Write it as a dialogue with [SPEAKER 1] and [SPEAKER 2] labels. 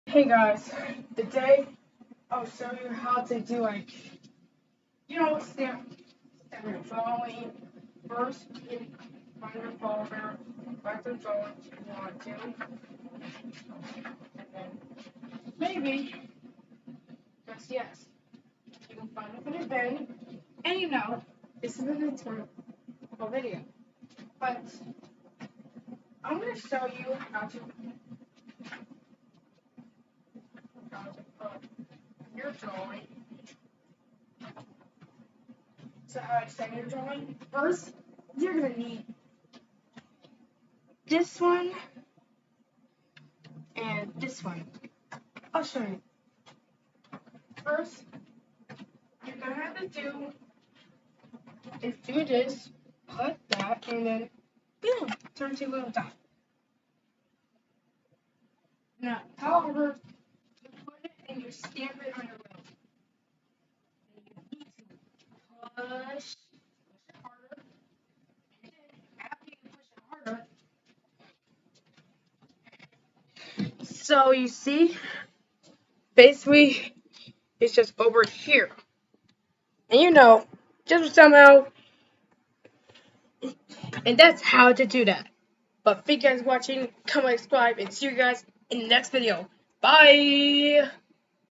[SPEAKER 1] Hey guys, today I'll show you how to do stamp your drawing. First, you find your folder, write the drawing you want to, and then maybe, just yes, you can find it in a bin. And this is an tutorial video, but I'm going to show you how to put your drawing. So how to send your drawing. First, you're going to need this one and this one. I'll show you. First, you're gonna have to do this, put that, and then boom, turn to a little dot. Now, however, you put it and you stamp it on your will. And you need to push it harder, and then after you push it harder, so you see, basically, it's just over here. And just somehow, and that's how to do that. But thank you guys for watching, comment, subscribe, and see you guys in the next video. Bye!